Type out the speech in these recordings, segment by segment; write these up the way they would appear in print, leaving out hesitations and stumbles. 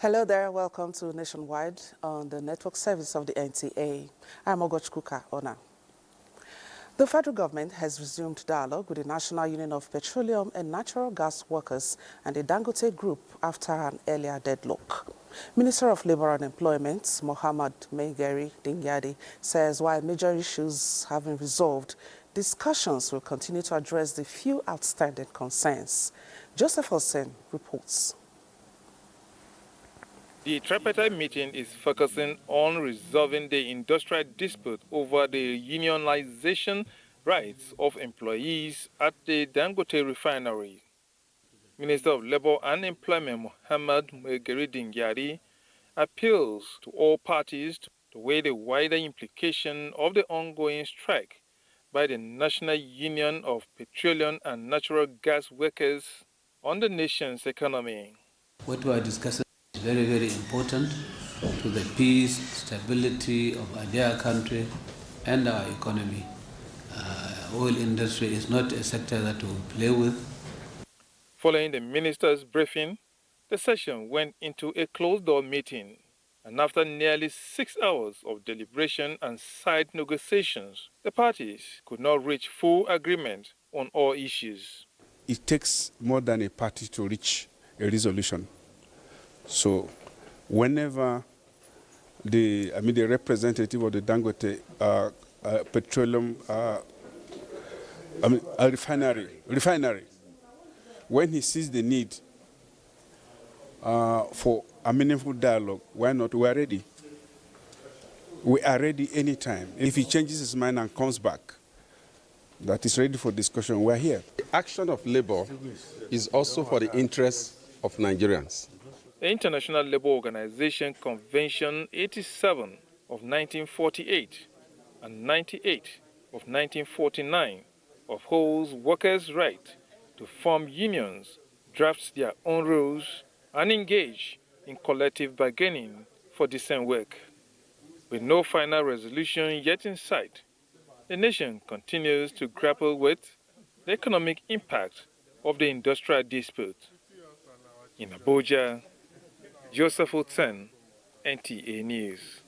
Hello there, welcome to Nationwide on the network service of the NTA. I'm Ogochkuka Ona. The federal government has resumed dialogue with the National Union of Petroleum and Natural Gas Workers and the Dangote Group after an earlier deadlock. Minister of Labour and Employment, Mohammed Megari Dingyadi, says while major issues have been resolved, discussions will continue to address the few outstanding concerns. Joseph Hussein reports. The tripartite meeting is focusing on resolving the industrial dispute over the unionization rights of employees at the Dangote refinery. Minister of Labour and Employment Mohammed Megari Dingyadi appeals to all parties to weigh the wider implication of the ongoing strike by the National Union of Petroleum and Natural Gas Workers on the nation's economy. What we are discussing is very, very important to the peace, stability of their country and our economy. Oil industry is not a sector that we play with. Following the minister's briefing, the session went into a closed-door meeting, and after nearly 6 hours of deliberation and side negotiations, the parties could not reach full agreement on all issues. It takes more than a party to reach a resolution. So whenever the representative of the Dangote petroleum refinery, when he sees the need for a meaningful dialogue, why not? We are ready. We are ready anytime. If he changes his mind and comes back, that is ready for discussion, we are here. The action of labor is also for the interests of Nigerians. The International Labour Organization Convention 87 of 1948 and 98 of 1949 upholds workers' right to form unions, draft their own rules, and engage in collective bargaining for decent work. With no final resolution yet in sight, the nation continues to grapple with the economic impact of the industrial dispute. In Abuja, Joseph Hussein, NTA News.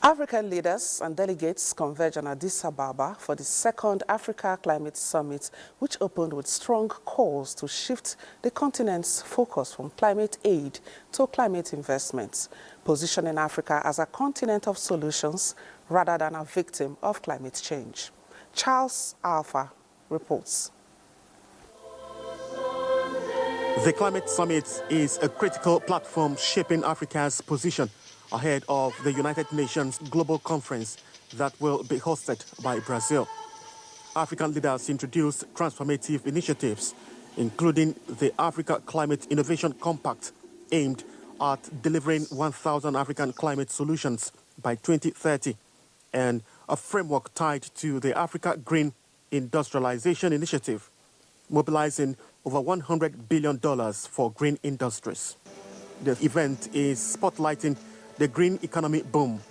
African leaders and delegates converge on Addis Ababa for the second Africa Climate Summit, which opened with strong calls to shift the continent's focus from climate aid to climate investments, positioning Africa as a continent of solutions rather than a victim of climate change. Charles Alpha reports. The Climate Summit is a critical platform shaping Africa's position ahead of the United Nations Global Conference that will be hosted by Brazil. African leaders introduced transformative initiatives, including the Africa Climate Innovation Compact, aimed at delivering 1,000 African climate solutions by 2030, and a framework tied to the Africa Green Industrialization Initiative, mobilizing over $100 billion for green industries. The event is spotlighting the green economy boom,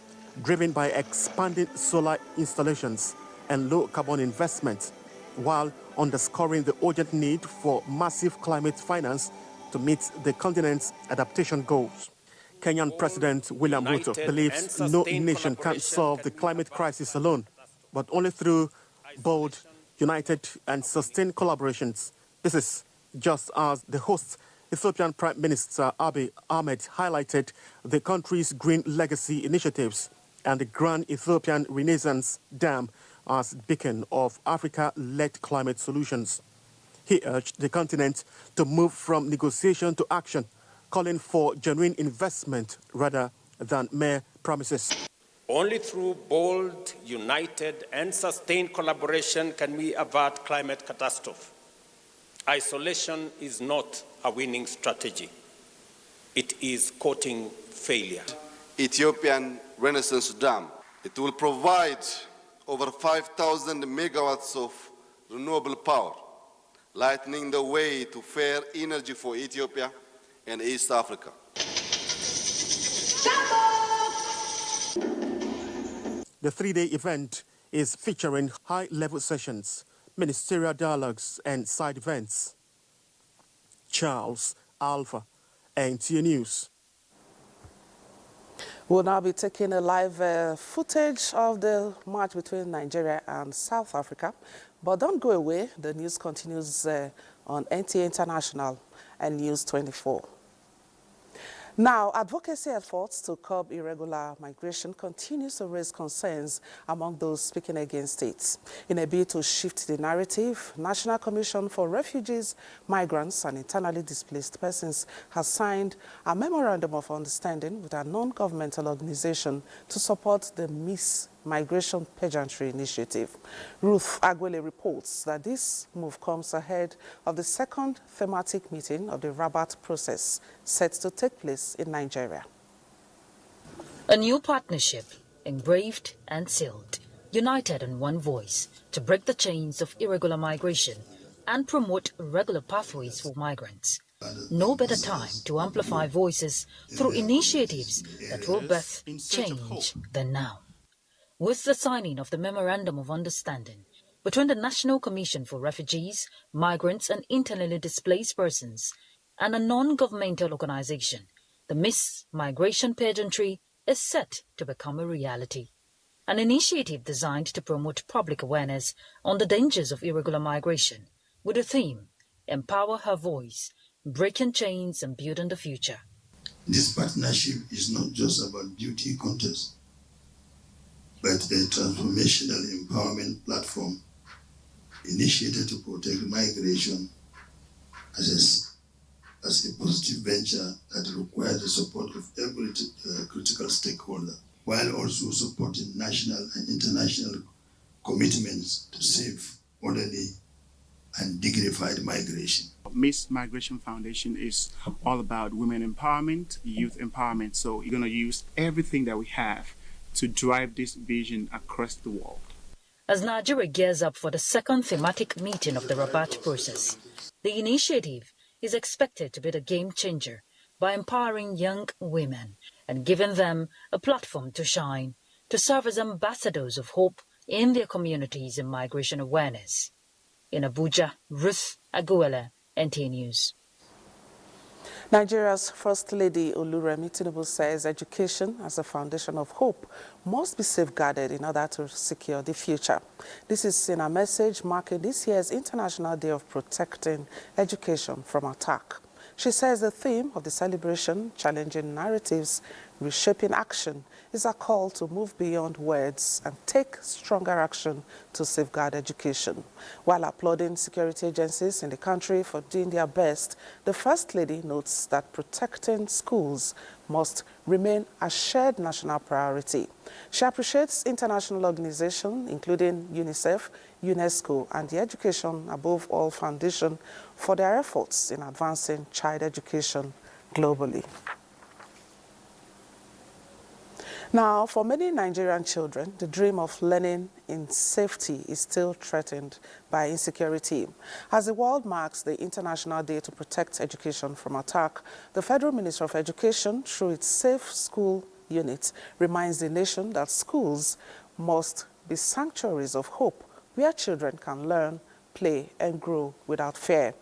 driven by expanding solar installations and low-carbon investments, while underscoring the urgent need for massive climate finance to meet the continent's adaptation goals. Kenyan President William Ruto believes no nation can solve the climate crisis alone, but only through bold, united, and sustained collaborations. This is just as the host, Ethiopian Prime Minister Abiy Ahmed, highlighted the country's green legacy initiatives and the Grand Ethiopian Renaissance Dam as beacon of Africa-led climate solutions. He urged the continent to move from negotiation to action, calling for genuine investment rather than mere promises. Only through bold, united, and sustained collaboration can we avert climate catastrophe. Isolation is not a winning strategy. It is courting failure. Ethiopian Renaissance Dam. It will provide over 5,000 megawatts of renewable power, lightening the way to fair energy for Ethiopia and East Africa. The three-day event is featuring high-level sessions, ministerial dialogues, and side events. Charles Alpha, NTA News. We'll now be taking a live footage of the match between Nigeria and South Africa. But don't go away. The news continues on NTA International and News 24. Now, advocacy efforts to curb irregular migration continues to raise concerns among those speaking against it. In a bid to shift the narrative, National Commission for Refugees, Migrants and Internally Displaced Persons has signed a memorandum of understanding with a non-governmental organization to support the Miss Migration Pageantry Initiative. Ruth Agwele reports that this move comes ahead of the second thematic meeting of the Rabat process set to take place in Nigeria. A new partnership, engraved and sealed, united in one voice to break the chains of irregular migration and promote regular pathways for migrants. No better time to amplify voices through initiatives that will birth change than now. With the signing of the Memorandum of Understanding between the National Commission for Refugees, Migrants and Internally Displaced Persons and a non-governmental organization, the Miss Migration Pageantry is set to become a reality. An initiative designed to promote public awareness on the dangers of irregular migration with the theme, Empower Her Voice, Breaking Chains and Building the Future. This partnership is not just about beauty contest, but a transformational empowerment platform initiated to protect migration as a positive venture that requires the support of every critical stakeholder, while also supporting national and international commitments to safe, orderly, and dignified migration. Miss Migration Foundation is all about women empowerment, youth empowerment. So you're going to use everything that we have to drive this vision across the world. As Nigeria gears up for the second thematic meeting of the Rabat process, the initiative is expected to be the game changer by empowering young women and giving them a platform to shine, to serve as ambassadors of hope in their communities and migration awareness. In Abuja, Ruth Agwele, NTA News. Nigeria's First Lady Oluremi Tinubu says education as a foundation of hope must be safeguarded in order to secure the future. This is in a message marking this year's International Day of Protecting Education from Attack. She says the theme of the celebration, Challenging Narratives, Reshaping Action, is a call to move beyond words and take stronger action to safeguard education. While applauding security agencies in the country for doing their best, the First Lady notes that protecting schools must remain a shared national priority. She appreciates international organizations, including UNICEF, UNESCO, and the Education Above All Foundation for their efforts in advancing child education globally. Now, for many Nigerian children, the dream of learning in safety is still threatened by insecurity. As the world marks the International Day to Protect Education from Attack, the Federal Ministry of Education, through its Safe School Unit, reminds the nation that schools must be sanctuaries of hope where children can learn, play, and grow without fear.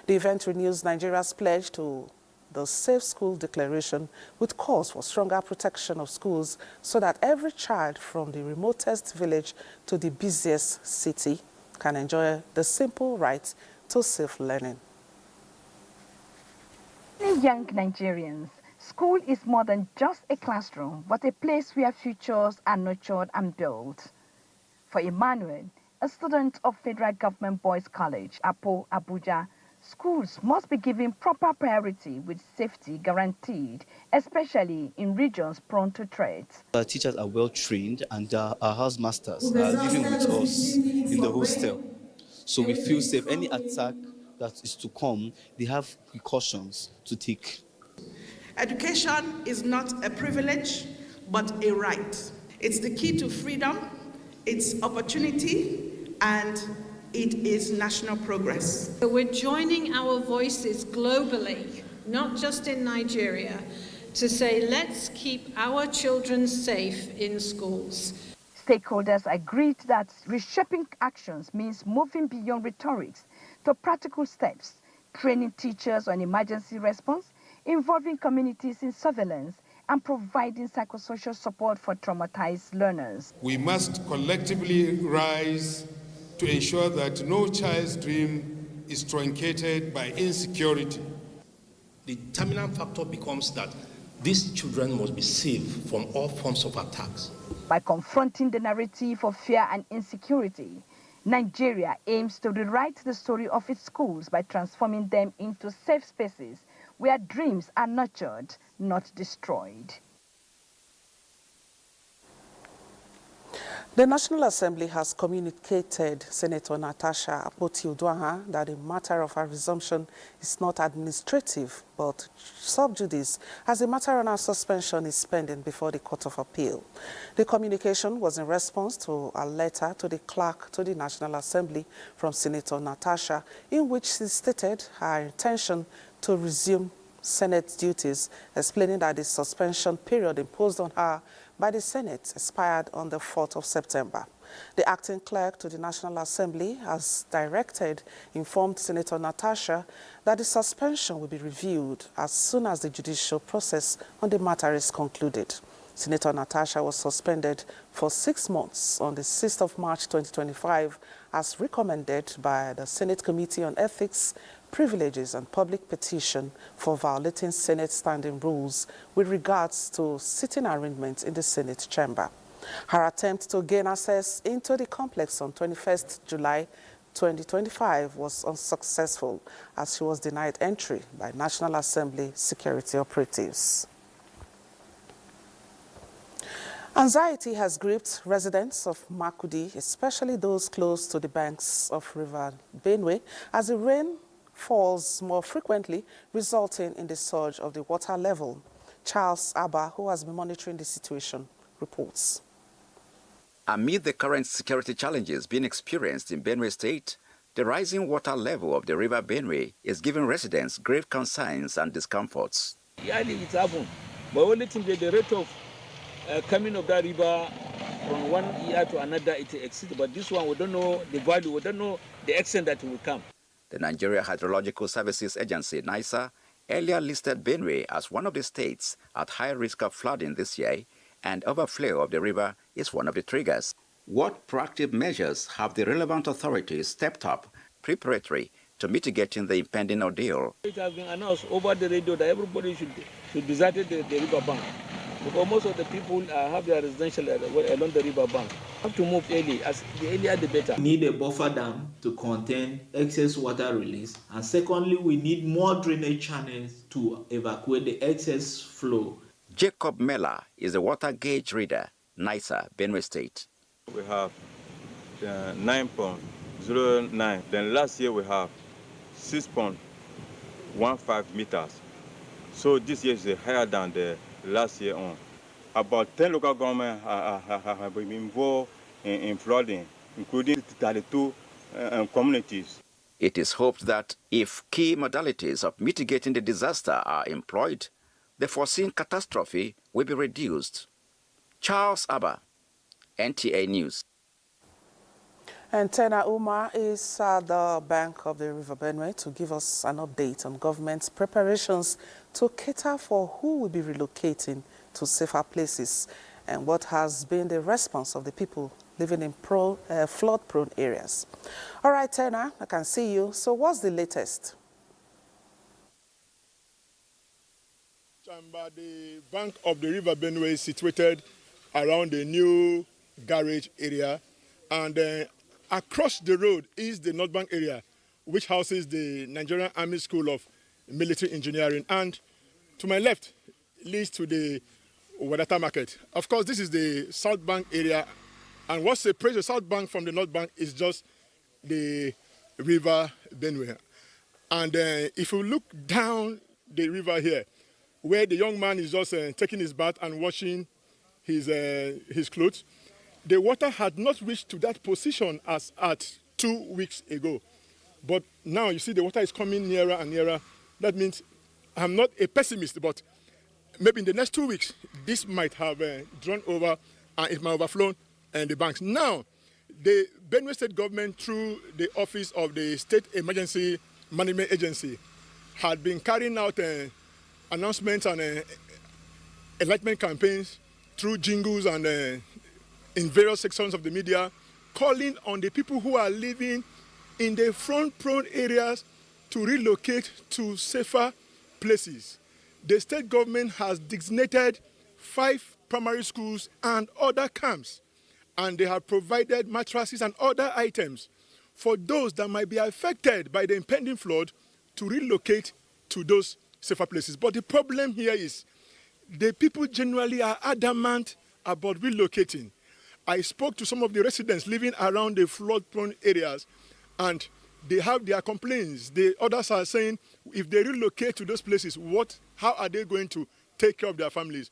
The event renews Nigeria's pledge to the Safe School Declaration, with calls for stronger protection of schools so that every child from the remotest village to the busiest city can enjoy the simple right to safe learning. Many young Nigerians, school is more than just a classroom, but a place where futures are nurtured and built. For Emmanuel, a student of Federal Government Boys College, Abuja, schools must be given proper priority with safety guaranteed, especially in regions prone to threats. Our teachers are well trained and our housemasters are living with us in the hostel. So we feel safe. Any attack that is to come, they have precautions to take. Education is not a privilege, but a right. It's the key to freedom, it's opportunity, and it is national progress. So we're joining our voices globally, not just in Nigeria, to say let's keep our children safe in schools. Stakeholders agreed that reshaping actions means moving beyond rhetorics to practical steps training teachers on emergency response, involving communities in surveillance, and providing psychosocial support for traumatized learners. We must collectively rise to ensure that no child's dream is truncated by insecurity. The determinant factor becomes that these children must be safe from all forms of attacks. By confronting the narrative of fear and insecurity, Nigeria aims to rewrite the story of its schools by transforming them into safe spaces where dreams are nurtured, not destroyed. The National Assembly has communicated Senator Natasha Akpoti-Uduaghan that the matter of her resumption is not administrative but sub judice, as the matter on her suspension is pending before the Court of Appeal. The communication was in response to a letter to the clerk to the National Assembly from Senator Natasha, in which she stated her intention to resume Senate duties, explaining that the suspension period imposed on her by the Senate expired on the 4th of September. The acting clerk to the National Assembly, as directed, informed Senator Natasha that the suspension will be reviewed as soon as the judicial process on the matter is concluded. Senator Natasha was suspended for 6 months on the 6th of March 2025 as recommended by the Senate Committee on Ethics, Privileges and Public Petition for violating Senate standing rules with regards to sitting arrangements in the Senate chamber. Her attempt to gain access into the complex on 21st July 2025 was unsuccessful as she was denied entry by National Assembly security operatives. Anxiety has gripped residents of Makudi, especially those close to the banks of River Benue, as the rain falls more frequently, resulting in the surge of the water level. Charles Abba, who has been monitoring the situation, reports. Amid the current security challenges being experienced in Benue State, the rising water level of the River Benue is giving residents grave concerns and discomforts. Yearly it's happened, but only thing the rate of coming of that river from one year to another, it exceeds. But this one, we don't know the value, we don't know the extent that it will come. The Nigeria Hydrological Services Agency, NISA, earlier listed Benue as one of the states at high risk of flooding this year, and overflow of the river is one of the triggers. What proactive measures have the relevant authorities stepped up preparatory to mitigating the impending ordeal? It has been announced over the radio that everybody should desert the river bank, because most of the people have their residential along the river bank. Have to move early, as the earlier the better. We need a buffer dam to contain excess water release, and secondly, we need more drainage channels to evacuate the excess flow. Jacob Mela is a water gauge reader, NISA, Benue State. We have 9.09. Then last year we have 6.15 meters. So this year is higher than the last year on. About 10 local governments have been involved in flooding, including 32 communities. It is hoped that if key modalities of mitigating the disaster are employed, the foreseen catastrophe will be reduced. Charles Abba, NTA News. And Tena Umar is at the bank of the River Benue to give us an update on government's preparations to cater for who will be relocating to safer places and what has been the response of the people living in flood-prone areas. All right, Tena, I can see you. So what's the latest? The bank of the River Benue is situated around the new garage area, and across the road is the North Bank area, which houses the Nigerian Army School of Military Engineering, and to my left leads to the Wadata Market. Of course, this is the South Bank area, and what separates the South Bank from the North Bank is just the River Benue. And if you look down the river here, where the young man is just taking his bath and washing his clothes, the water had not reached to that position as at 2 weeks ago. But now you see the water is coming nearer and nearer. That means I'm not a pessimist, but maybe in the next 2 weeks, this might have drawn over and it might overflow the banks. Now, the Benue State government, through the Office of the State Emergency Management Agency had been carrying out announcements and enlightenment campaigns through jingles and in various sections of the media, calling on the people who are living in the flood-prone areas to relocate to safer places. The state government has designated 5 primary schools and other camps, and they have provided mattresses and other items for those that might be affected by the impending flood to relocate to those safer places. But the problem here is the people generally are adamant about relocating. I spoke to some of the residents living around the flood-prone areas, and they have their complaints. The others are saying if they relocate to those places, how are they going to take care of their families?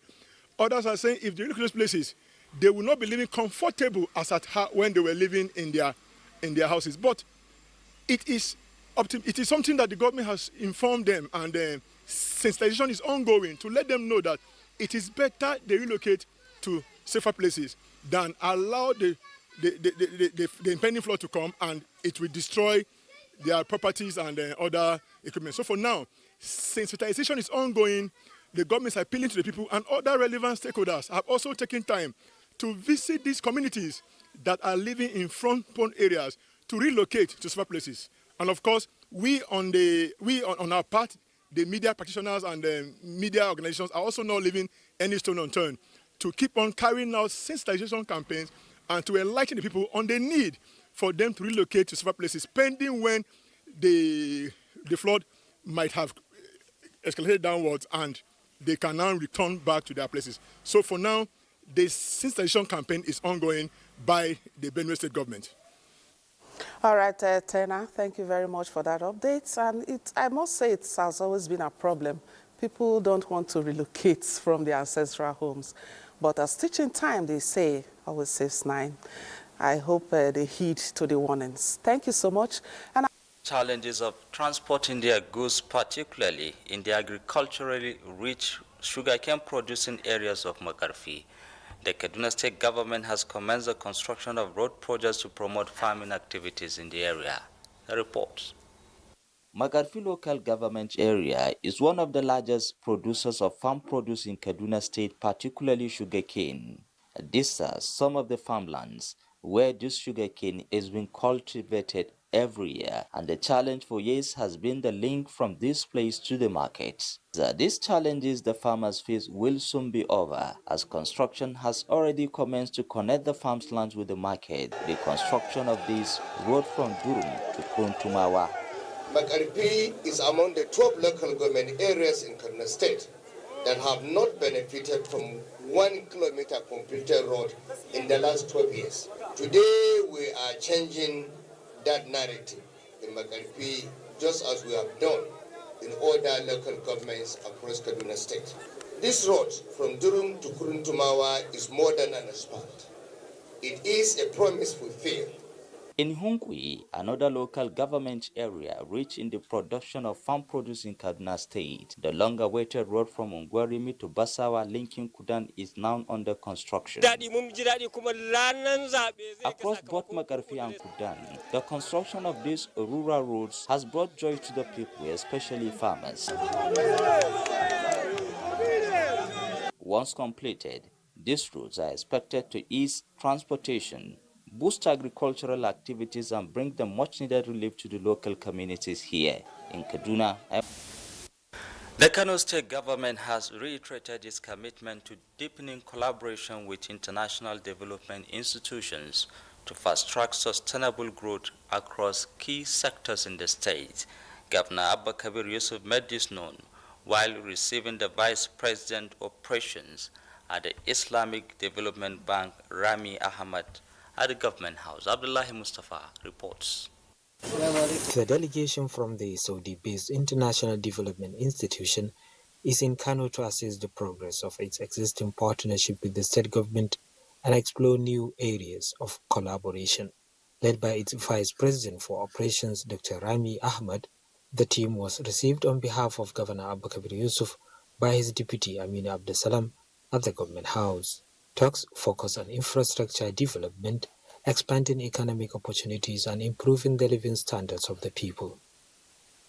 Others are saying if they relocate to those places, they will not be living comfortable as when they were living in their houses. But it is something that the government has informed them, and sensitization is ongoing to let them know that it is better they relocate to safer places than allow the impending flood to come and it will destroy their properties and other equipment. So for now, sensitization is ongoing. The government is appealing to the people, and other relevant stakeholders have also taken time to visit these communities that are living in front-prone areas to relocate to safer places. And of course, we on our part, the media practitioners and the media organizations are also not leaving any stone unturned to keep on carrying out sensitization campaigns and to enlighten the people on the need for them to relocate to safer places, pending when the flood might have escalated downwards and they can now return back to their places. So for now, the sensitization campaign is ongoing by the Benue State government. All right, Tena, thank you very much for that update. And I must say it has always been a problem. People don't want to relocate from their ancestral homes. But as teaching time, they say, always saves 9. I hope they heed to the warnings. Thank you so much. And challenges of transporting their goods, particularly in the agriculturally rich sugarcane producing areas of Makarfi. The Kaduna State government has commenced the construction of road projects to promote farming activities in the area. The report. Makarfi local government area is one of the largest producers of farm produce in Kaduna State, particularly sugarcane. These are some of the farmlands where this sugarcane is being cultivated every year, and the challenge for years has been the link from this place to the market. These challenges the farmers face will soon be over, as construction has already commenced to connect the farmlands with the market. The construction of this road from Durum to Kuntumawa. Makarfi is among the 12 local government areas in Kaduna State that have not benefited from 1 kilometer completed road in the last 12 years. Today we are changing that narrative in Makarfi, just as we have done in other local governments across Kaduna State. This road from Durum to Kuruntumawa is more than an asphalt. It is a promise fulfilled. In Hunkwi, another local government area rich in the production of farm produce in Kaduna State, the long-awaited road from Ungwarimi to Basawa linking Kudan is now under construction. Across both Makarfi and Kudan, the construction of these rural roads has brought joy to the people, especially farmers. Once completed, these roads are expected to ease transportation, boost agricultural activities, and bring the much-needed relief to the local communities here in Kaduna. The Kano State government has reiterated its commitment to deepening collaboration with international development institutions to fast-track sustainable growth across key sectors in the state. Governor Abba Kabir Yusuf made this known while receiving the Vice President Operations at the Islamic Development Bank, Rami Ahmad, at the Government House. Abdullahi Mustafa reports. The delegation from the Saudi-based International Development Institution is in Kano to assess the progress of its existing partnership with the state government and explore new areas of collaboration. Led by its Vice President for Operations, Dr. Rami Ahmad, the team was received on behalf of Governor Abba Kabir Yusuf by his deputy Amina Abdesalam at the Government House. Talks focus on infrastructure development, expanding economic opportunities, and improving the living standards of the people.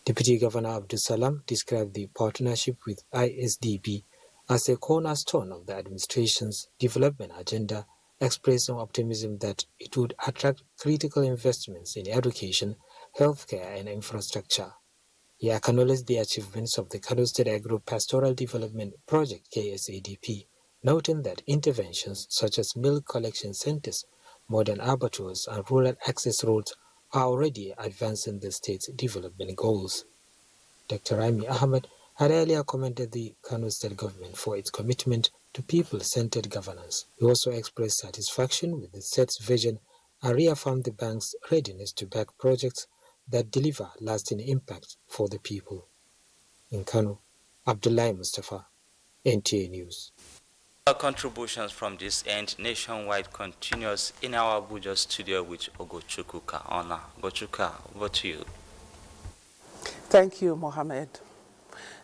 Deputy Governor Abdul Salam described the partnership with ISDB as a cornerstone of the administration's development agenda, expressing optimism that it would attract critical investments in education, healthcare, and infrastructure. He acknowledged the achievements of the Kano State Agro-Pastoral Development Project KSADP, noting that interventions such as milk collection centers, modern abattoirs, and rural access roads are already advancing the state's development goals. Dr. Rami Ahmed had earlier commended the Kano State government for its commitment to people-centered governance. He also expressed satisfaction with the state's vision and reaffirmed the bank's readiness to back projects that deliver lasting impact for the people. In Kano, Abdullahi Mustafa, NTA News. Our contributions from this end nationwide continues in our Abuja studio with Ogochukwuka. Ogochukwuka, over to you. Thank you, Mohammed.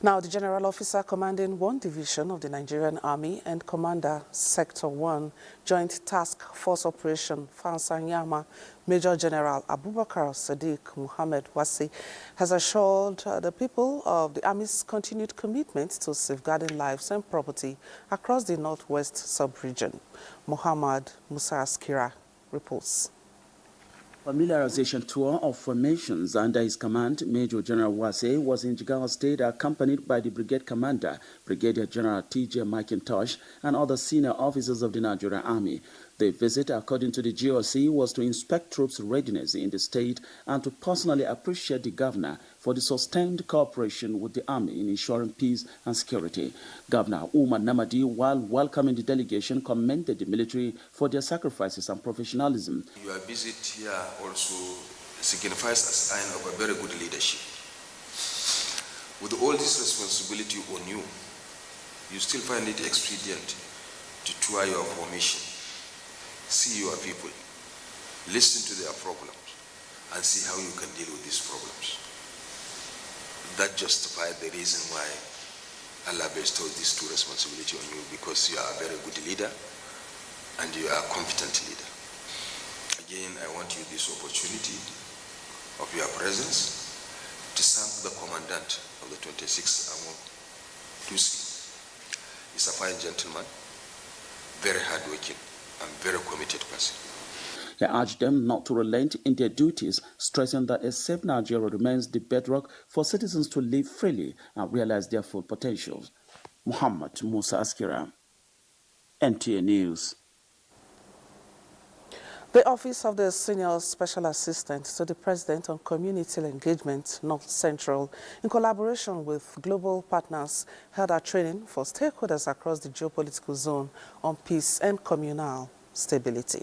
Now, the General Officer commanding 1 Division of the Nigerian Army and Commander Sector 1 Joint Task Force Operation Fansanyama, Major General Abubakar Sadiq Muhammad Wasi, has assured the people of the Army's continued commitment to safeguarding lives and property across the Northwest sub-region. Muhammad Musa Askira reports. Familiarization tour of formations under his command, Major General Wase was in Jigawa State accompanied by the brigade commander, Brigadier General T.J. McIntosh, and other senior officers of the Nigerian Army. The visit, according to the GOC, was to inspect troops' readiness in the state and to personally appreciate the governor for the sustained cooperation with the Army in ensuring peace and security. Governor Umar Namadi, while welcoming the delegation, commended the military for their sacrifices and professionalism. Your visit here also signifies a sign of a very good leadership. With all this responsibility on you, you still find it expedient to tour your formation, see your people, listen to their problems, and see how you can deal with these problems. That justified the reason why Allah bestowed these two responsibilities on you, because you are a very good leader and you are a competent leader. Again, I want you this opportunity of your presence to thank the commandant of the 26th Armored Tusi. He's a fine gentleman, very hardworking, and very committed person. He urged them not to relent in their duties, stressing that a safe Nigeria remains the bedrock for citizens to live freely and realize their full potential. Muhammad Musa Askira, NTA News. The Office of the Senior Special Assistant to the President on Community Engagement, North Central, in collaboration with global partners, held a training for stakeholders across the geopolitical zone on peace and communal stability.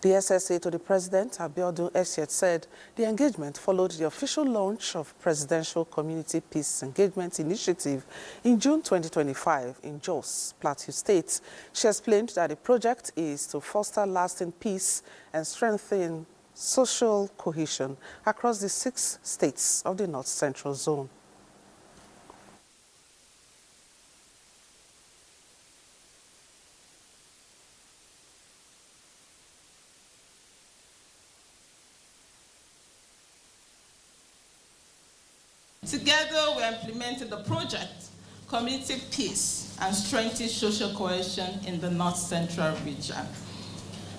The SSA to the President, Abiodun Esiet, said the engagement followed the official launch of Presidential Community Peace Engagement Initiative in June 2025 in Jos, Plateau State. She explained that the project is to foster lasting peace and strengthen social cohesion across the 6 states of the North Central Zone. Together, we are implementing the project, Community Peace and Strengthening Social Cohesion in the North Central region.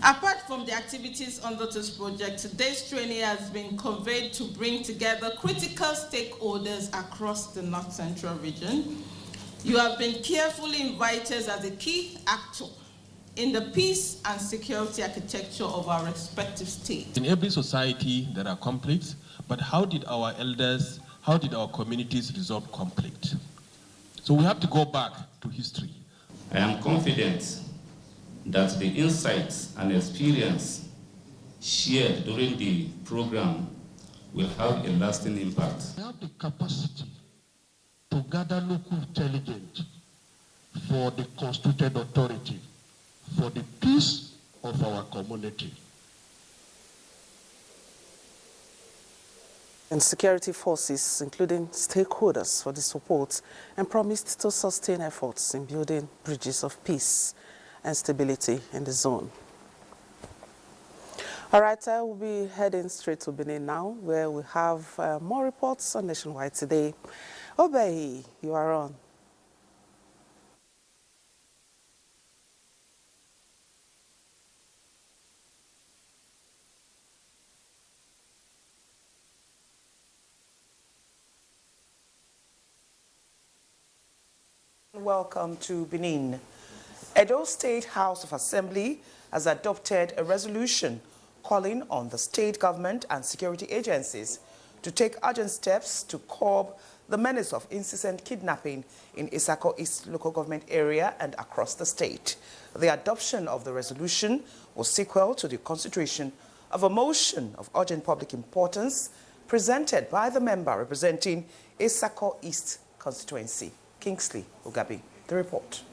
Apart from the activities under this project, today's training has been conveyed to bring together critical stakeholders across the North Central region. You have been carefully invited as a key actor in the peace and security architecture of our respective states. In every society, there are conflicts, but how did our elders, how did our communities resolve conflict? So we have to go back to history. I am confident that the insights and experience shared during the program will have a lasting impact. We have the capacity to gather local intelligence for the constituted authority, for the peace of our community. And security forces, including stakeholders, for the support and promised to sustain efforts in building bridges of peace and stability in the zone. All right, we'll be heading straight to Benin now, where we have more reports on Nationwide today. Obey, you are on. Welcome to Benin. Edo State House of Assembly has adopted a resolution calling on the state government and security agencies to take urgent steps to curb the menace of incessant kidnapping in Isako East local government area and across the state. The adoption of the resolution was sequel to the consideration of a motion of urgent public importance presented by the member representing Isako East constituency. Kingsley Ugabi, the report.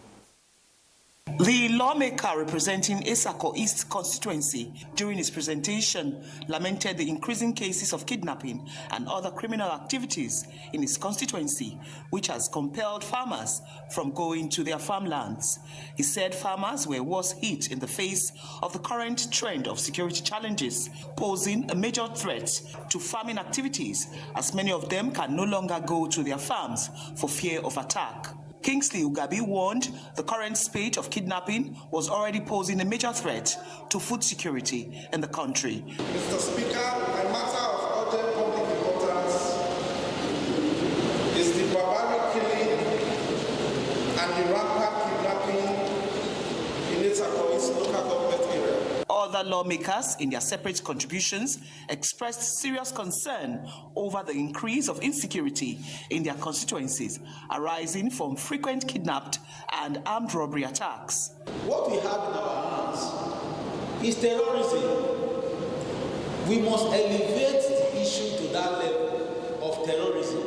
The lawmaker representing Isako East constituency during his presentation lamented the increasing cases of kidnapping and other criminal activities in his constituency, which has compelled farmers from going to their farmlands. He said farmers were worse hit in the face of the current trend of security challenges, posing a major threat to farming activities, as many of them can no longer go to their farms for fear of attack. Kingsley Ugabi warned the current spate of kidnapping was already posing a major threat to food security in the country. Mr. Speaker, a matter of urgent public importance is the barbaric killing and the rampant kidnapping in Isako East local government area. Other lawmakers, in their separate contributions, expressed serious concern over the increase of insecurity in their constituencies arising from frequent kidnapped and armed robbery attacks. What we have in our hands is terrorism. We must elevate the issue to that level of terrorism.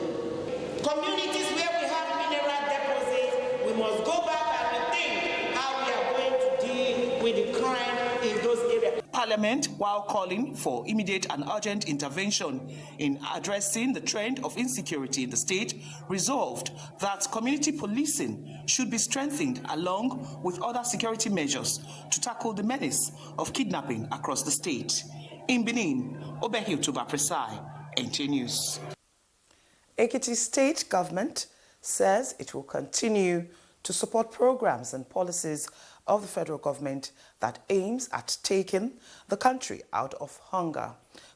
Communities where we have mineral deposits, we must go back and rethink how we are going to deal with the crime in those areas. Parliament, while calling for immediate and urgent intervention in addressing the trend of insecurity in the state, resolved that community policing should be strengthened along with other security measures to tackle the menace of kidnapping across the state. In Benin, Obehil Tuba Presai, NT News. Ekiti State Government says it will continue to support programs and policies of the federal government that aims at taking the country out of hunger.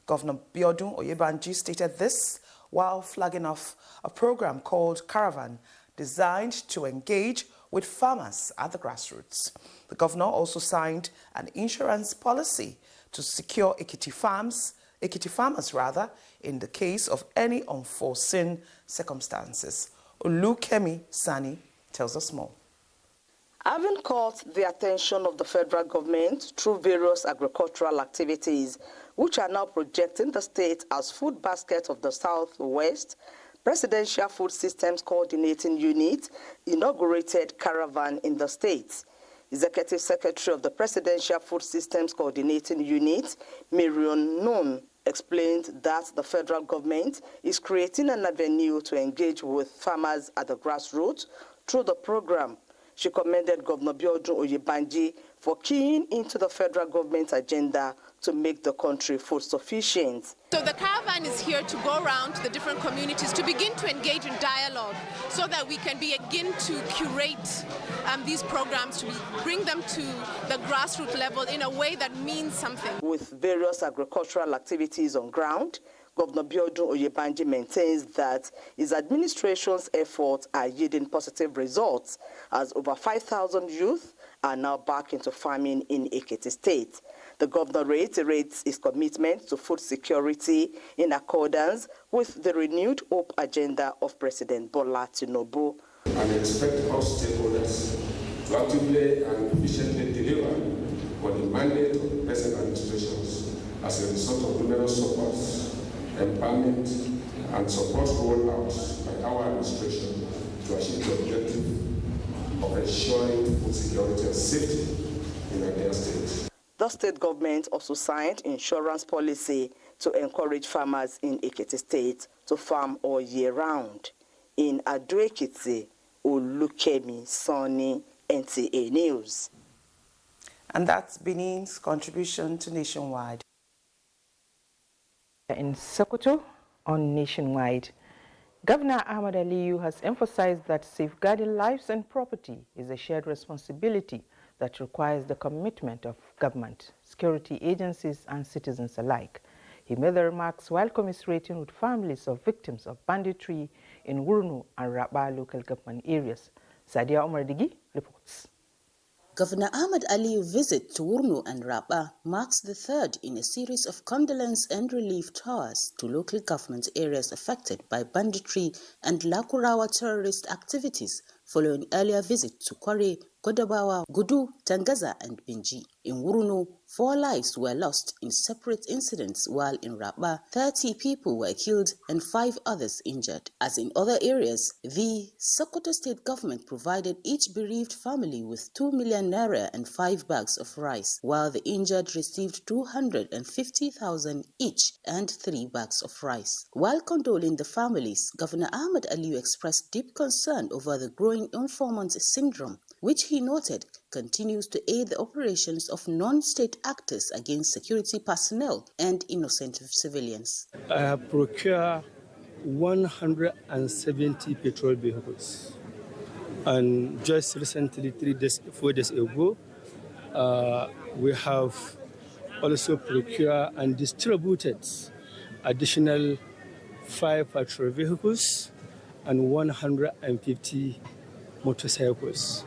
Governor Biodun Oyebanji stated this while flagging off a program called Caravan, designed to engage with farmers at the grassroots. The governor also signed an insurance policy to secure Ekiti farmers in the case of any unforeseen circumstances. Olukemi Sani tells us more. Having caught the attention of the federal government through various agricultural activities, which are now projecting the state as food basket of the Southwest, Presidential Food Systems Coordinating Unit inaugurated Caravan in the state. Executive Secretary of the Presidential Food Systems Coordinating Unit, Marion Noon, explained that the federal government is creating an avenue to engage with farmers at the grassroots through the program. She commended Governor Biodun Oyebanji for keying into the federal government agenda to make the country food sufficient. So the caravan is here to go around to the different communities to begin to engage in dialogue so that we can begin to curate these programs, to bring them to the grassroots level in a way that means something. With various agricultural activities on ground, Governor Biodun Oyebanji maintains that his administration's efforts are yielding positive results, as over 5,000 youth are now back into farming in Ekiti State. The governor reiterates his commitment to food security in accordance with the renewed hope agenda of President Bola Tinubu. And expect all stakeholders to actively and efficiently deliver on the mandate of the present administrations as a result of numerous supports, empowerment, and support rolled out by our administration to achieve the objective of ensuring food security and safety in Nigeria State. The state government also signed insurance policy to encourage farmers in Ekiti State to farm all year round. In Ado-Ekiti, Olukemi Sani, NTA News. And that's Benin's contribution to Nationwide. In Sokoto, on Nationwide, Governor Ahmad Aliyu has emphasized that safeguarding lives and property is a shared responsibility that requires the commitment of government, security agencies, and citizens alike. He made the remarks while commiserating with families of victims of banditry in Wurnu and Raba local government areas. Sadia Omar Digi reports. Governor Ahmad Aliyu's visit to Wurnu and Raba marks the third in a series of condolence and relief tours to local government areas affected by banditry and Lakurawa terrorist activities following earlier visit to Kware, Godabawa, Gudu, Tangaza and Binji. In Wurnu, 4 lives were lost in separate incidents, while in Raba, 30 people were killed and 5 others injured. As in other areas, the Sokoto state government provided each bereaved family with 2 million naira and 5 bags of rice, while the injured received 250,000 each and 3 bags of rice. While condoling the families, Governor Ahmad Aliyu expressed deep concern over the growing informant syndrome, which he noted continues to aid the operations of non-state actors against security personnel and innocent civilians. I have procured 170 patrol vehicles, and just recently, 4 days ago, we have also procured and distributed additional 5 patrol vehicles and 150 motorcycles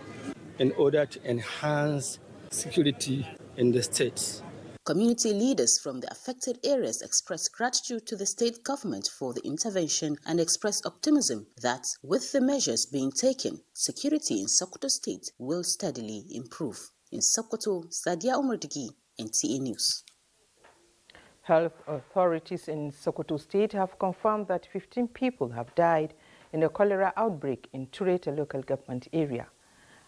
in order to enhance security in the state. Community leaders from the affected areas expressed gratitude to the state government for the intervention and expressed optimism that with the measures being taken, security in Sokoto state will steadily improve. In Sokoto, Sadia Umardigi, NTA News. Health authorities in Sokoto state have confirmed that 15 people have died in a cholera outbreak in Tureta local government area.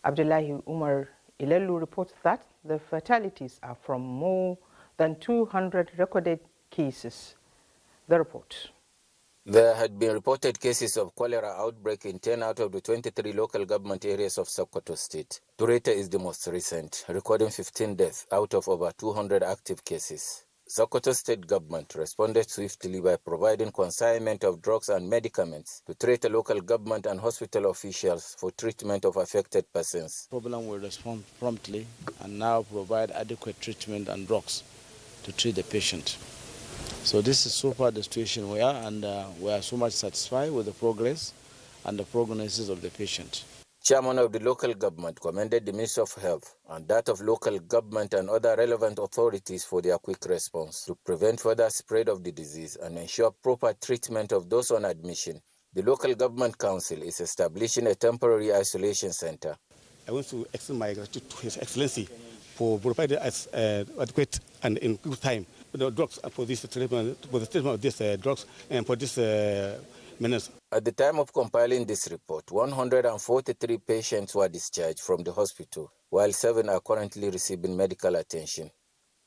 Abdullahi Umar Ilelu reports that the fatalities are from more than 200 recorded cases. The report. There had been reported cases of cholera outbreak in 10 out of the 23 local government areas of Sokoto state. Tureta is the most recent, recording 15 deaths out of over 200 active cases. Sokoto state government responded swiftly by providing consignment of drugs and medicaments to Tureta local government and hospital officials for treatment of affected persons. Problem will respond promptly and now provide adequate treatment and drugs to treat the patient. So this is so far the situation we are, and we are so much satisfied with the progress and the prognosis of the patient. Chairman of the local government commended the Ministry of Health and that of local government and other relevant authorities for their quick response to prevent further spread of the disease and ensure proper treatment of those on admission. The local government council is establishing a temporary isolation center. I want to extend my gratitude to His Excellency for providing us adequate and in good time the drugs for this treatment, for the treatment of these drugs and for this menace. At the time of compiling this report, 143 patients were discharged from the hospital, while 7 are currently receiving medical attention.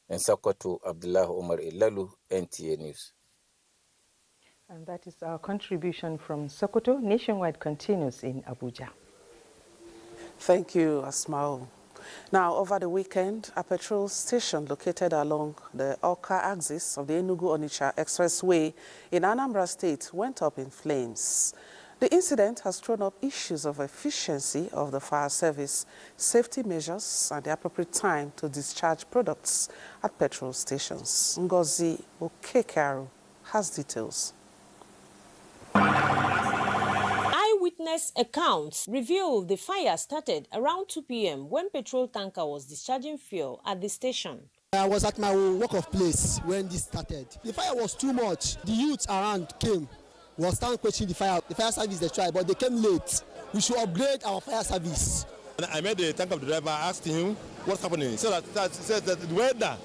In Sokoto, Abdullah Umar Ilalu, NTA News. And that is our contribution from Sokoto. Nationwide continues in Abuja. Thank you, Asmao. Now, over the weekend, a petrol station located along the Oka axis of the Enugu-Onitsha Expressway in Anambra State went up in flames. The incident has thrown up issues of efficiency of the fire service, safety measures, and the appropriate time to discharge products at petrol stations. Ngozi Okekaru has details. Eyewitness accounts reveal the fire started around 2 p.m. when petrol tanker was discharging fuel at the station. I was at my work of place when this started. The fire was too much. The youth around came, was starting quenching the fire. The fire service they tried, but they came late. We should upgrade our fire service. And I met the tanker driver, asked him what's happening. He said that the weather,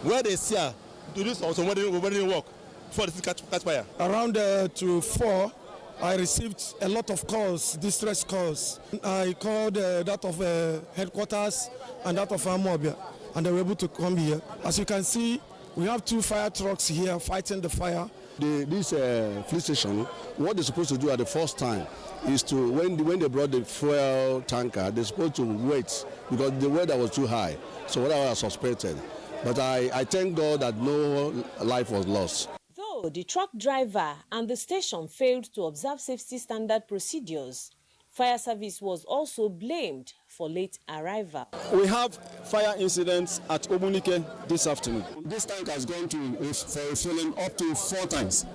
where they see to do some welding work before this catch fire. Around to 4, I received a lot of calls, distress calls. I called that of headquarters and that of Amobia, and they were able to come here. As you can see, we have 2 fire trucks here fighting the fire. This fleet station, what they're supposed to do at the first time is to, when they brought the fuel tanker, they're supposed to wait because the weather was too high. So what I suspected. But I thank God that no life was lost. Though Though the truck driver and the station failed to observe safety standard procedures, fire service was also blamed for late arrival. We have fire incidents at Obunike this afternoon. This tank has gone to for refilling up to 4 times.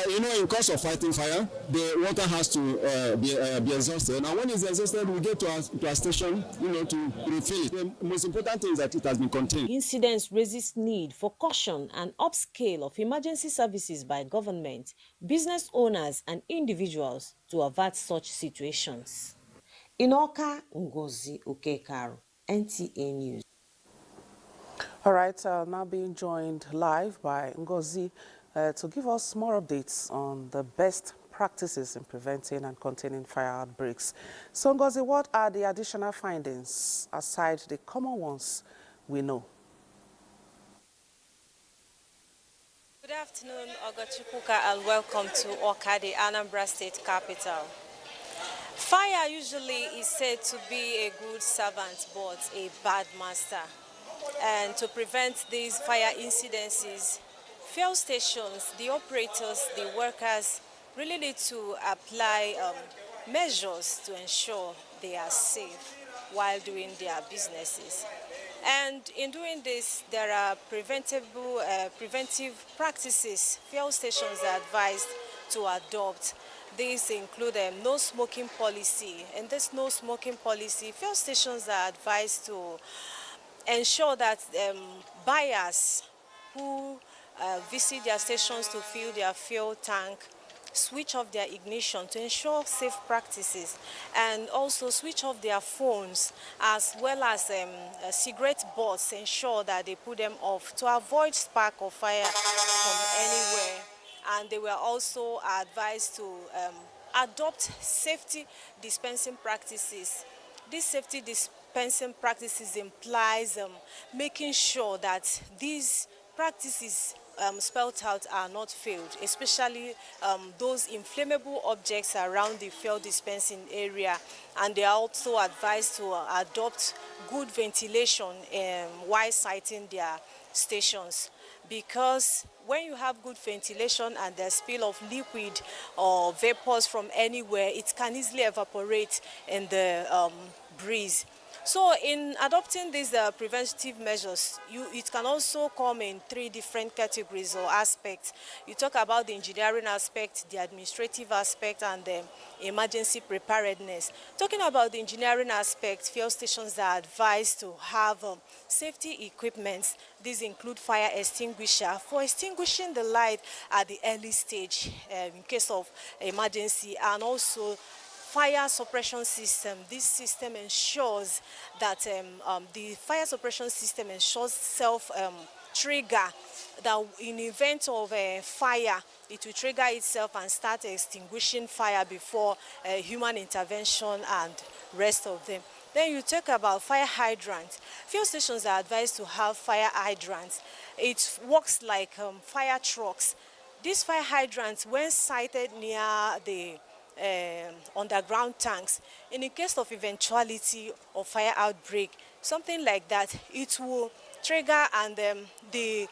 In course of fighting fire, the water has to be exhausted. And when it's exhausted, we get to our station, to refill it. The most important thing is that it has been contained. Incidents raises need for caution and upscale of emergency services by government, business owners, and individuals to avert such situations. In Awka, Ngozi Okekaru, NTA News. All right, now being joined live by Ngozi to give us more updates on the best practices in preventing and containing fire outbreaks. So, Ngozi, what are the additional findings aside the common ones we know? Good afternoon, Ogochukwuka, and welcome to Awka, the Anambra State capital. Fire usually is said to be a good servant but a bad master. And to prevent these fire incidences, fuel stations, the operators, the workers really need to apply measures to ensure they are safe while doing their businesses. And in doing this, there are preventive practices fuel stations are advised to adopt. These include no smoking policy. In this no smoking policy, fuel stations are advised to ensure that buyers who visit their stations to fill their fuel tank switch off their ignition to ensure safe practices, and also switch off their phones, as well as cigarette butts, ensure that they put them off to avoid spark or fire from anywhere. And they were also advised to adopt safety dispensing practices. These safety dispensing practices implies making sure that these practices spelled out are not failed, especially those inflammable objects around the fuel dispensing area. And they are also advised to adopt good ventilation while siting their stations, because when you have good ventilation and the spill of liquid or vapors from anywhere, it can easily evaporate in the breeze. So in adopting these preventative measures, it can also come in 3 different categories or aspects. You talk about the engineering aspect, the administrative aspect, and the emergency preparedness. Talking about the engineering aspect, fuel stations are advised to have safety equipment. These include fire extinguisher for extinguishing the light at the early stage in case of emergency, and also fire suppression system. This system ensures that the fire suppression system ensures self-trigger, that in event of a fire, it will trigger itself and start extinguishing fire before human intervention and rest of them. Then you talk about fire hydrants. Fuel stations are advised to have fire hydrants. It works like fire trucks. These fire hydrants, when sited near the underground tanks, in the case of eventuality of fire outbreak, something like that, it will trigger, and the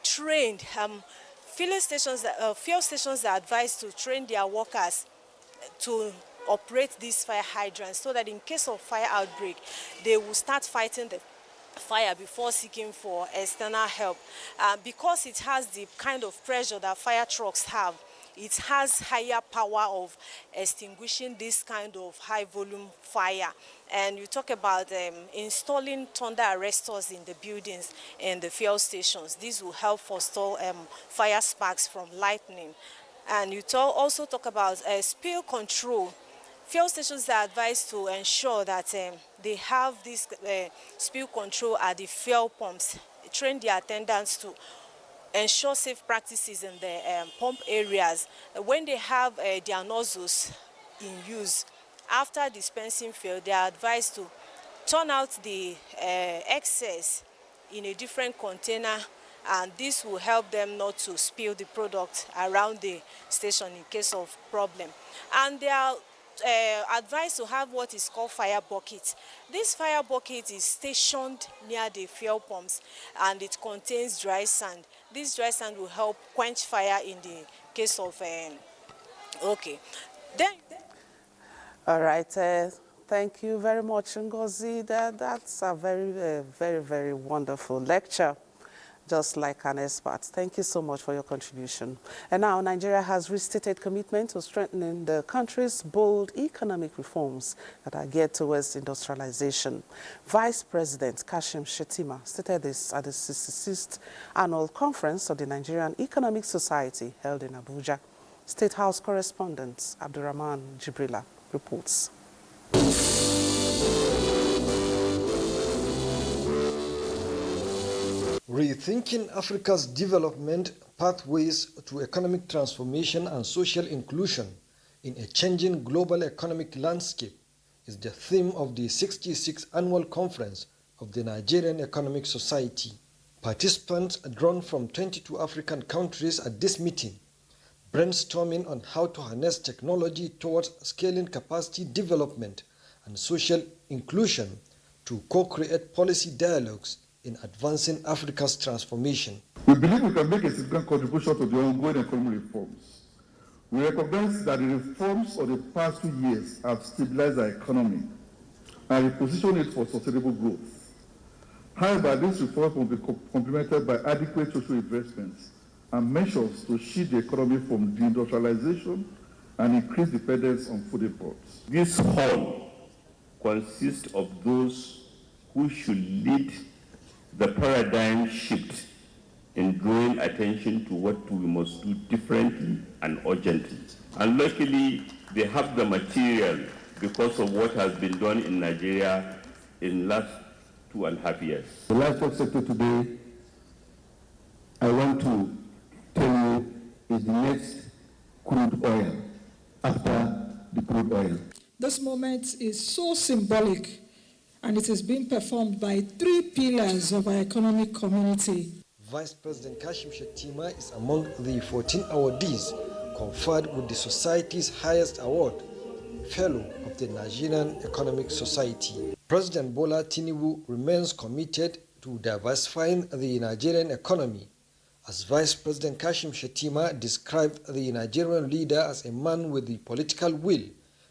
trained fuel stations are advised to train their workers to operate these fire hydrants, so that in case of fire outbreak, they will start fighting the fire before seeking for external help. Because it has the kind of pressure that fire trucks have, it has higher power of extinguishing this kind of high volume fire. And you talk about installing thunder arrestors in the buildings and the fuel stations. This will help forestall fire sparks from lightning. And you also talk about spill control. Fuel stations are advised to ensure that they have this spill control at the fuel pumps, train their attendants to ensure safe practices in the pump areas. When they have their nozzles in use, after dispensing fuel, they are advised to turn out the excess in a different container, and this will help them not to spill the product around the station in case of problem. And they are advised to have what is called fire bucket. This fire bucket is stationed near the fuel pumps and it contains dry sand. This dry sand will help quench fire in the case of okay. Then all right, thank you very much, Ngozi. That's a very wonderful lecture, just like an expert. Thank you so much for your contribution. And now Nigeria has restated commitment to strengthening the country's bold economic reforms that are geared towards industrialization. Vice President Kashim Shettima stated this at the 66th Annual Conference of the Nigerian Economic Society held in Abuja. State House correspondent Abdurrahman Jibrila reports. Rethinking Africa's development pathways to economic transformation and social inclusion in a changing global economic landscape is the theme of the 66th Annual Conference of the Nigerian Economic Society. Participants drawn from 22 African countries at this meeting brainstorming on how to harness technology towards scaling capacity development and social inclusion to co-create policy dialogues in advancing Africa's transformation. We believe we can make a significant contribution to the ongoing economic reforms. We recognize that the reforms of the past 2 years have stabilized our economy and repositioned it for sustainable growth. However, these reforms will be complemented by adequate social investments and measures to shield the economy from deindustrialization and increase dependence on food imports. This whole consists of those who should lead the paradigm shift in drawing attention to what we must do differently and urgently. And luckily, they have the material because of what has been done in Nigeria in the last 2.5 years. The livestock sector today, I want to tell you, is the next crude oil after the crude oil. This moment is so symbolic, and it is being performed by 3 pillars of our economic community. Vice President Kashim Shettima is among the 14 awardees conferred with the Society's highest award, Fellow of the Nigerian Economic Society. President Bola Tinubu remains committed to diversifying the Nigerian economy, as Vice President Kashim Shettima described the Nigerian leader as a man with the political will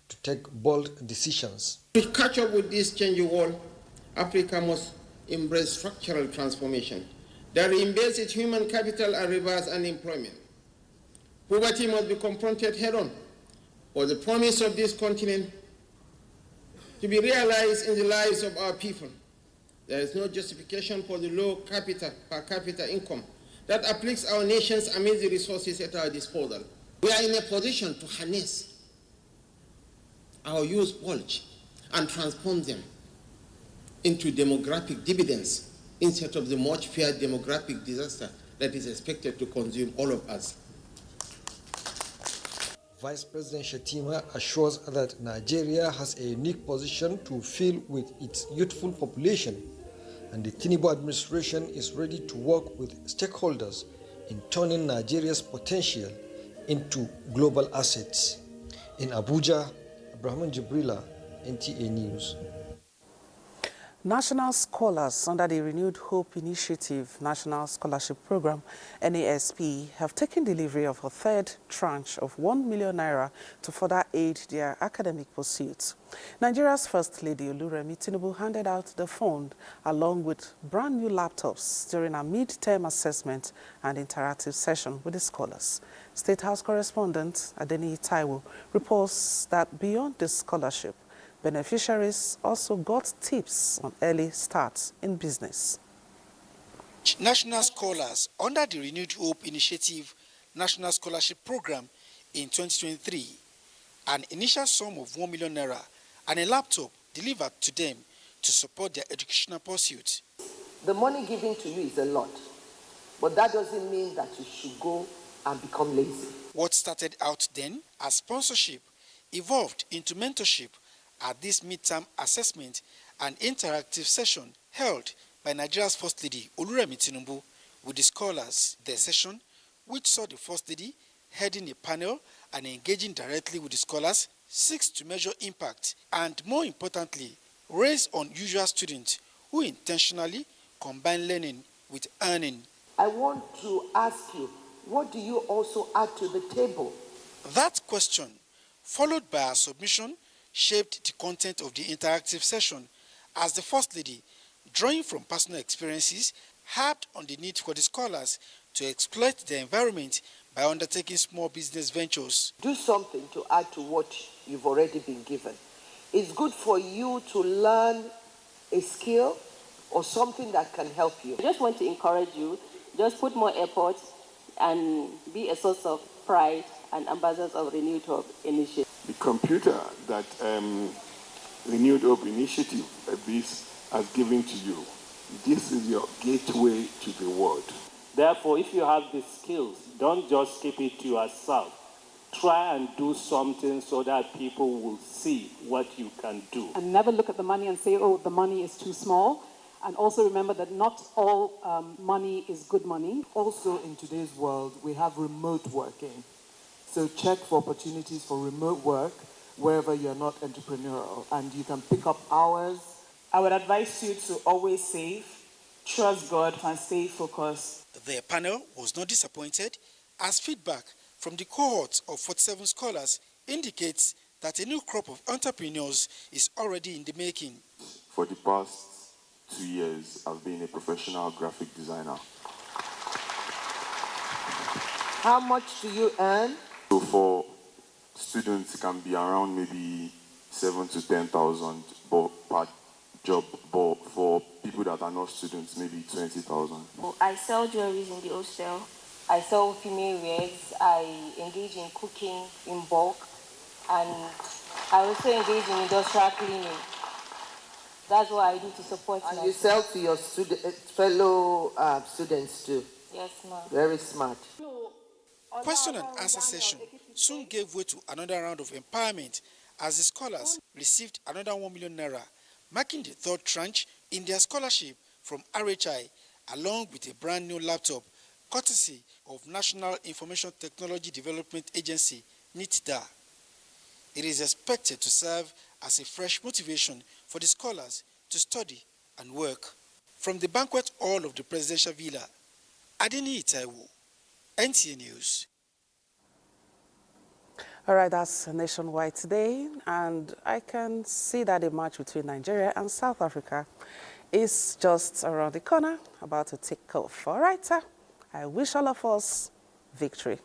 to take bold decisions. To catch up with this changing world, Africa must embrace structural transformation that embeds its human capital and reverse unemployment. Poverty must be confronted head-on, for the promise of this continent to be realized in the lives of our people. There is no justification for the low per capita income that afflicts our nations amid the resources at our disposal. We are in a position to harness our youth bulge and transform them into demographic dividends instead of the much feared demographic disaster that is expected to consume all of us. Vice President Shettima assures that Nigeria has a unique position to fill with its youthful population, and the Tinubu administration is ready to work with stakeholders in turning Nigeria's potential into global assets. In Abuja, Abdurrahman Jibrila, NTA News. National scholars under the Renewed Hope Initiative National Scholarship Program, NASP, have taken delivery of a third tranche of 1 million naira to further aid their academic pursuits. Nigeria's First Lady Oluremi Tinubu handed out the fund along with brand new laptops during a mid-term assessment and interactive session with the scholars. State House correspondent Adeni Taiwo reports that beyond the scholarship, beneficiaries also got tips on early starts in business. National scholars under the Renewed Hope Initiative National Scholarship Program in 2023, an initial sum of 1 million naira and a laptop delivered to them to support their educational pursuits. The money given to you is a lot, but that doesn't mean that you should go and become lazy. What started out then as sponsorship evolved into mentorship at this midterm assessment and interactive session held by Nigeria's First Lady Oluremi Tinubu with the scholars. The session, which saw the First Lady heading a panel and engaging directly with the scholars, seeks to measure impact and, more importantly, raise unusual students who intentionally combine learning with earning. I want to ask you, what do you also add to the table? That question, followed by a submission, shaped the content of the interactive session as the First Lady, drawing from personal experiences, harped on the need for the scholars to exploit the environment by undertaking small business ventures. Do something to add to what you've already been given. It's good for you to learn a skill or something that can help you. I just want to encourage you, just put more effort and be a source of pride and ambassadors of Renewed Hope Initiative. The computer that Renewed Hope Initiative has given to you, this is your gateway to the world. Therefore, if you have the skills, don't just keep it to yourself. Try and do something so that people will see what you can do. And never look at the money and say, oh, the money is too small. And also remember that not all money is good money. Also, in today's world, we have remote working. So check for opportunities for remote work wherever you're not entrepreneurial, and you can pick up hours. I would advise you to always save, trust God, and stay focused. The panel was not disappointed, as feedback from the cohort of 47 scholars indicates that a new crop of entrepreneurs is already in the making. For the past 2 years, I've been a professional graphic designer. How much do you earn? So for students, it can be around maybe 7,000 to 10,000 per job, but for people that are not students, maybe 20,000. I sell jewelries in the hostel. I sell female wears. I engage in cooking in bulk, and I also engage in industrial cleaning. That's what I do to support myself. And you sell to your fellow students too? Yes, ma'am. Very smart. Question and answer session soon gave way to another round of empowerment as the scholars received another 1 million naira, marking the third tranche in their scholarship from RHI, along with a brand new laptop, courtesy of National Information Technology Development Agency, NITDA. It is expected to serve as a fresh motivation for the scholars to study and work. From the banquet hall of the presidential villa, Adeni Itaiwo, NTA News. All right, that's nationwide today, and I can see that the match between Nigeria and South Africa is just around the corner, about to take off. All right, sir, I wish all of us victory.